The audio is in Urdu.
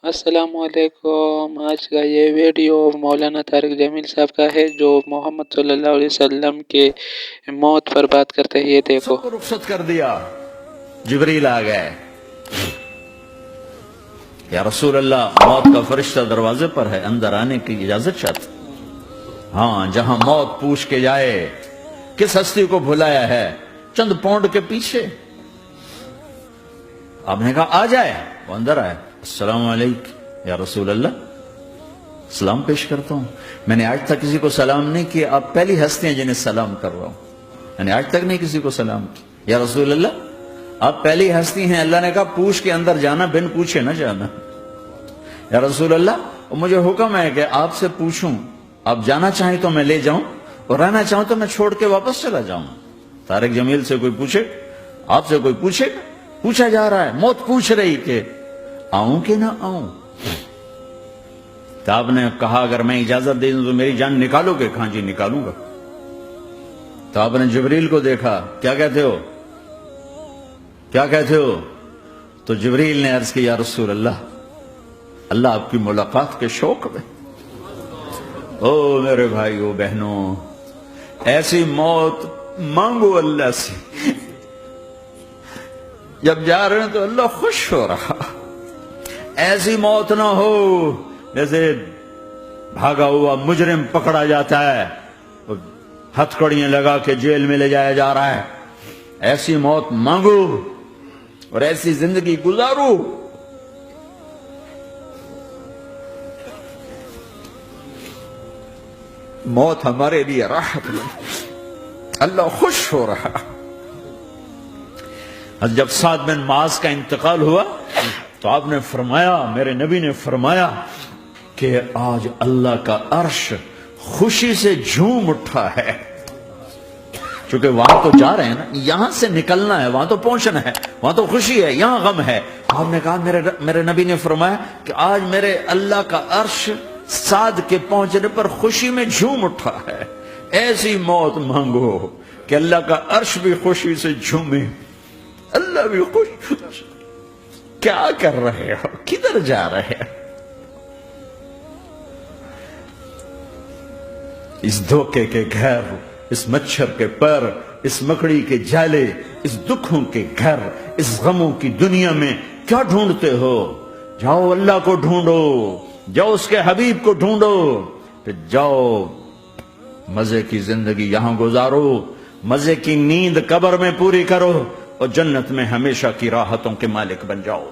السلام علیکم۔ آج کا یہ ویڈیو مولانا طارق جمیل صاحب کا ہے جو محمد صلی اللہ علیہ وسلم کے موت پر بات کرتے ہیں۔ یہ دیکھو، سب کو رخصت کر دیا، جبریل آ گئے، یا رسول اللہ موت کا فرشتہ دروازے پر ہے، اندر آنے کی اجازت چاہتا۔ ہاں، جہاں موت پوچھ کے جائے کس ہستی کو بھلایا ہے، چند پونڈ کے پیچھے۔ آپ نے کہا آ جائے، وہ اندر آئے۔ السلام علیکم یا رسول اللہ، سلام پیش کرتا ہوں، میں نے آج تک کسی کو سلام نہیں کیا، آپ پہلی ہستی ہیں جنہیں سلام کر رہا ہوں، میں نے آج تک نہیں کسی کو سلام کیا۔ یا رسول اللہ آپ پہلی ہستی ہیں، اللہ نے کہا پوچھ کے اندر جانا، بن پوچھے نہ جانا۔ یا رسول اللہ مجھے حکم ہے کہ آپ سے پوچھوں، آپ جانا چاہیں تو میں لے جاؤں اور رہنا چاہوں تو میں چھوڑ کے واپس چلا جاؤں۔ طارق جمیل سے کوئی پوچھے، آپ سے کوئی پوچھے، پوچھا جا رہا ہے، موت پوچھ رہی کہ آؤں کہ نہ آؤں۔ تو آپ نے کہا اگر میں اجازت دے دوں تو میری جان نکالو گے؟ کہاں جی نکالوں گا۔ تو آپ نے جبریل کو دیکھا، کیا کہتے ہو، کیا کہتے ہو؟ تو جبریل نے عرض کی یا رسول اللہ، اللہ آپ کی ملاقات کے شوق میں۔ او میرے بھائیو بہنوں، ایسی موت مانگو اللہ سے، جب جا رہے ہیں تو اللہ خوش ہو رہا۔ ایسی موت نہ ہو جیسے بھاگا ہوا مجرم پکڑا جاتا ہے، ہتھکڑیاں لگا کے جیل میں لے جایا جا رہا ہے۔ ایسی موت مانگو اور ایسی زندگی گزارو۔ موت ہمارے لیے راحت میں، اللہ خوش ہو رہا۔ جب سعد بن معاذ کا انتقال ہوا تو آپ نے فرمایا، میرے نبی نے فرمایا کہ آج اللہ کا عرش خوشی سے جھوم اٹھا ہے، چونکہ وہاں تو جا رہے ہیں نا، یہاں سے نکلنا ہے، وہاں تو پہنچنا ہے، وہاں تو خوشی ہے، یہاں غم ہے۔ آپ نے کہا، میرے نبی نے فرمایا کہ آج میرے اللہ کا عرش سعد کے پہنچنے پر خوشی میں جھوم اٹھا ہے۔ ایسی موت مانگو کہ اللہ کا عرش بھی خوشی سے جھومے، اللہ بھی خوش۔ کیا کر رہے ہو، کدھر جا رہے ہو؟ اس دھوکے کے گھر، اس مچھر کے پر، اس مکڑی کے جالے، اس دکھوں کے گھر، اس غموں کی دنیا میں کیا ڈھونڈتے ہو؟ جاؤ اللہ کو ڈھونڈو، جاؤ اس کے حبیب کو ڈھونڈو، پھر جاؤ مزے کی زندگی یہاں گزارو، مزے کی نیند قبر میں پوری کرو اور جنت میں ہمیشہ کی راحتوں کے مالک بن جاؤ۔